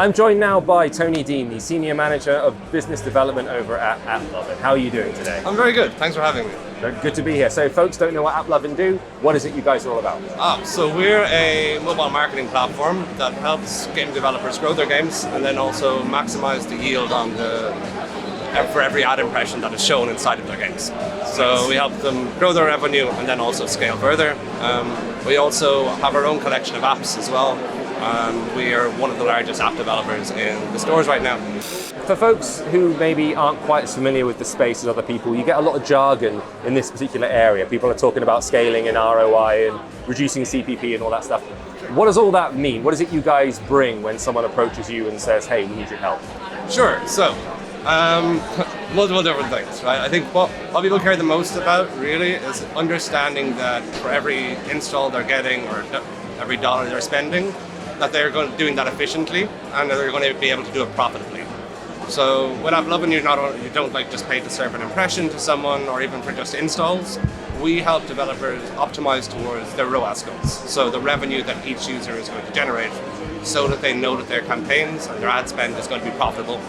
I'm joined now by Tony Deane, the Senior Manager of Business Development over at AppLovin. How are you doing today? I'm very good. Thanks for having me. Good to be here. So folks don't know what AppLovin do. What is it you guys are all about? So we're a mobile marketing platform that helps game developers grow their games and then also maximize the yield on for every ad impression that is shown inside of their games. So we help them grow their revenue and then also scale further. We also have our own collection of apps as well. We are one of the largest app developers in the stores right now. For folks who maybe aren't quite as familiar with the space as other people, you get a lot of jargon in this particular area. People are talking about scaling and ROI and reducing CPP and all that stuff. What does all that mean? What is it you guys bring when someone approaches you and says, hey, we need your help? Sure. So, multiple different things, right? I think what people care the most about really is understanding that for every install they're getting or every dollar they're spending, that they're doing that efficiently and that they're going to be able to do it profitably. So with AppLovin, you don't like just pay to serve an impression to someone or even for just installs. We help developers optimize towards their ROAS goals, so the revenue that each user is going to generate, so that they know that their campaigns and their ad spend is going to be profitable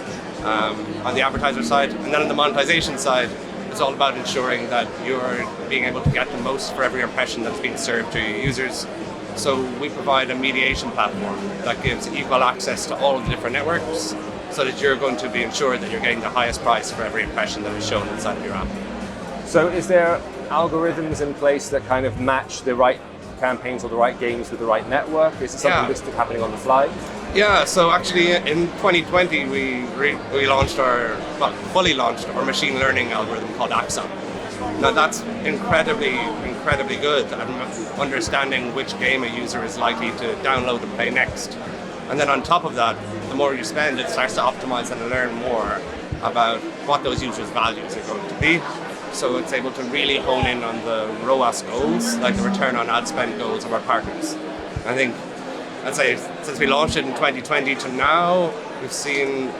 on the advertiser side. And then on the monetization side, it's all about ensuring that you're being able to get the most for every impression that's being served to your users. So we provide a mediation platform that gives equal access to all of the different networks so that you're going to be ensured that you're getting the highest price for every impression that is shown inside of your app. So is there algorithms in place that kind of match the right campaigns or the right games with the right network? Is it something that's happening on the fly? Yeah, so actually in 2020 we fully launched our machine learning algorithm called Axon. Now that's incredibly good at understanding which game a user is likely to download and play next. And then on top of that, the more you spend, it starts to optimize and learn more about what those users' values are going to be. So it's able to really hone in on the ROAS goals, like the return on ad spend goals of our partners. I think, I'd say since we launched it in 2020 to now, we've seen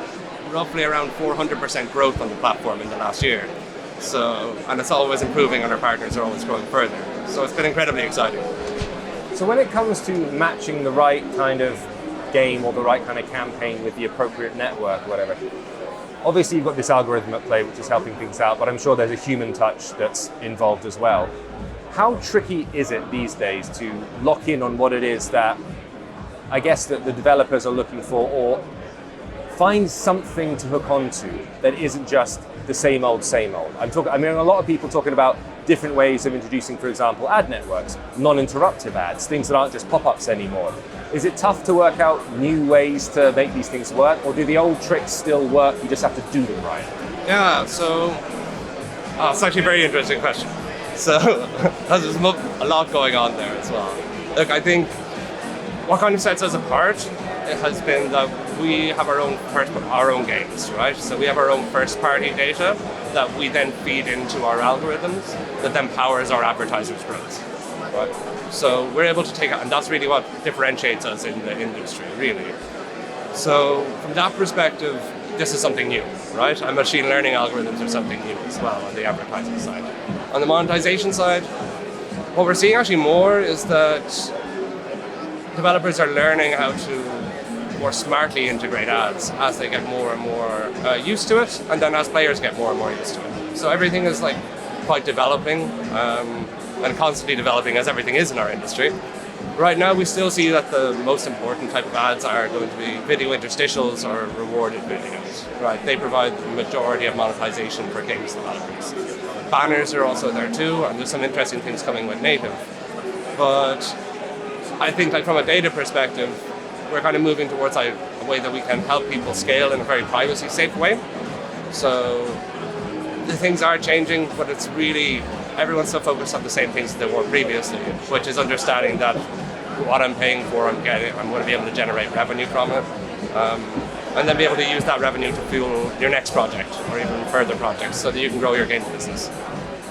roughly around 400% growth on the platform in the last year. So, and it's always improving and our partners are always growing further. So it's been incredibly exciting. So when it comes to matching the right kind of game or the right kind of campaign with the appropriate network, whatever, obviously you've got this algorithm at play which is helping things out, but I'm sure there's a human touch that's involved as well. How tricky is it these days to lock in on what it is that I guess that the developers are looking for, or find something to hook onto that isn't just the same old, same old? I mean, a lot of people talking about different ways of introducing, for example, ad networks, non-interruptive ads, things that aren't just pop-ups anymore. Is it tough to work out new ways to make these things work, or do the old tricks still work, you just have to do them right? Yeah, so it's actually a very interesting question. So there's a lot going on there as well. Look, I think what kind of sets us apart has been that we have our own games, right? So we have our own first-party data that we then feed into our algorithms that then powers our advertisers' growth, right? So we're able to take it, and that's really what differentiates us in the industry, really. So from that perspective, this is something new, right? And machine learning algorithms are something new as well on the advertising side. On the monetization side, what we're seeing actually more is that developers are learning how to more smartly integrate ads as they get more and more used to it, and then as players get more and more used to it. So everything is like quite developing and constantly developing, as everything is in our industry. Right now we still see that the most important type of ads are going to be video interstitials or rewarded videos. Right? They provide the majority of monetization for games developers. Banners are also there too, and there's some interesting things coming with native. But I think like from a data perspective, we're kind of moving towards a way that we can help people scale in a very privacy-safe way. So the things are changing, but it's really, everyone's still focused on the same things that they were previously, which is understanding that what I'm paying for, I'm going to be able to generate revenue from it. And then be able to use that revenue to fuel your next project or even further projects so that you can grow your game business.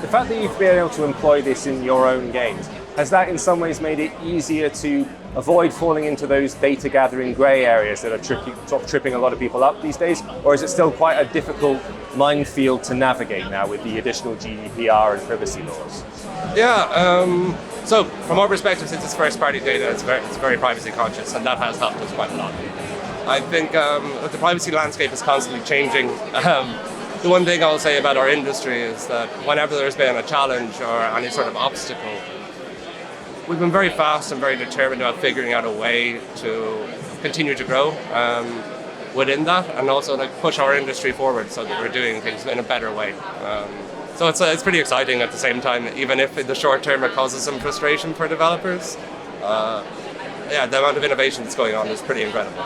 The fact that you've been able to employ this in your own games, has that in some ways made it easier to avoid falling into those data gathering grey areas that are tripping a lot of people up these days? Or is it still quite a difficult minefield to navigate now with the additional GDPR and privacy laws? Yeah, so from our perspective, since it's first party data, it's very privacy conscious, and that has helped us quite a lot. I think the privacy landscape is constantly changing. The one thing I'll say about our industry is that whenever there's been a challenge or any sort of obstacle, we've been very fast and very determined about figuring out a way to continue to grow within that, and also like push our industry forward so that we're doing things in a better way. So it's pretty exciting at the same time, even if in the short term it causes some frustration for developers. The amount of innovation that's going on is pretty incredible.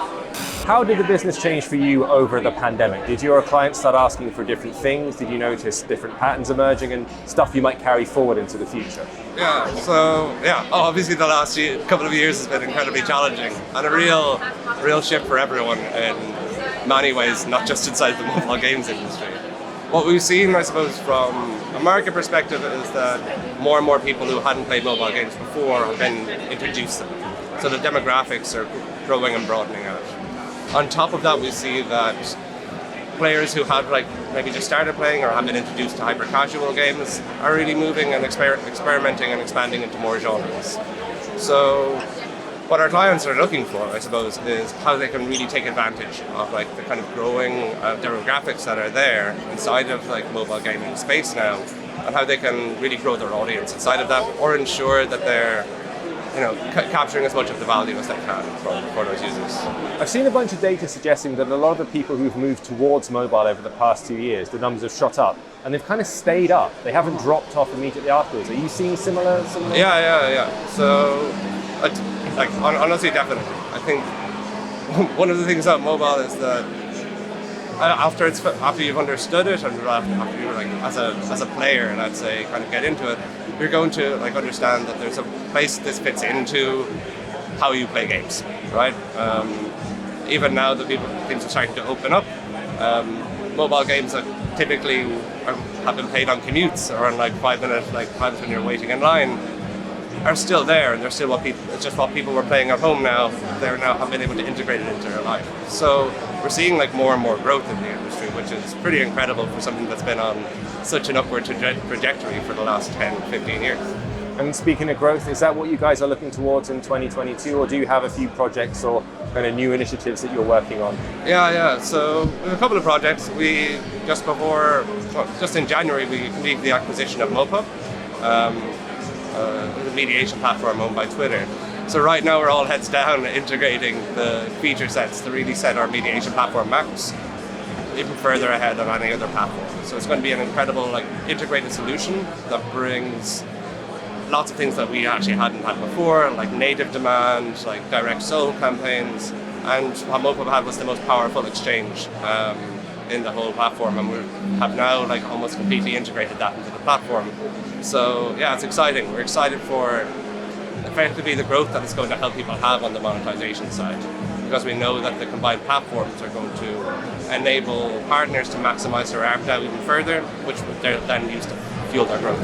How did the business change for you over the pandemic? Did your clients start asking for different things? Did you notice different patterns emerging and stuff you might carry forward into the future? Obviously the last couple of years has been incredibly challenging and a real shift for everyone in many ways, not just inside the mobile games industry. What we've seen, I suppose, from a market perspective is that more and more people who hadn't played mobile games before have been introduced to them. So the demographics are growing and broadening out. On top of that, we see that players who have maybe just started playing or have been introduced to hyper-casual games are really moving and experimenting and expanding into more genres. So what our clients are looking for, I suppose, is how they can really take advantage of the kind of growing demographics that are there inside of mobile gaming space now, and how they can really grow their audience inside of that, or ensure that they're capturing as much of the value as they can for those users. I've seen a bunch of data suggesting that a lot of the people who've moved towards mobile over the past 2 years, the numbers have shot up, and they've kind of stayed up. They haven't dropped off immediately afterwards. Are you seeing similar? Yeah. So, honestly, definitely. I think one of the things about mobile is that after you've understood it, and after you as a player, and I'd say kind of get into it, you're going to understand that there's a place this fits into how you play games, right? Even now that things are starting to open up, mobile games that typically have been played on commutes or on 5 minute times when you're waiting in line are still there, and they're still it's just what people were playing at home now. They're now have been able to integrate it into their life. So we're seeing more and more growth in the industry, which is pretty incredible for something that's been on such an upward trajectory for the last 10, 15 years. And speaking of growth, is that what you guys are looking towards in 2022, or do you have a few projects or kind of new initiatives that you're working on? Yeah. So we have a couple of projects. We just in January, we completed the acquisition of Mopub, the mediation platform owned by Twitter. So right now we're all heads down integrating the feature sets to really set our mediation platform max even further ahead of any other platform. So it's going to be an incredible integrated solution that brings lots of things that we actually hadn't had before, like native demand, direct sold campaigns, and what Mopub had was the most powerful exchange in the whole platform, and we have now almost completely integrated that into the platform. So yeah, it's exciting. We're excited for effectively the growth that it's going to help people have on the monetization side, because we know that the combined platforms are going to enable partners to maximize their ARPDAU even further, which they'll then use to fuel their growth.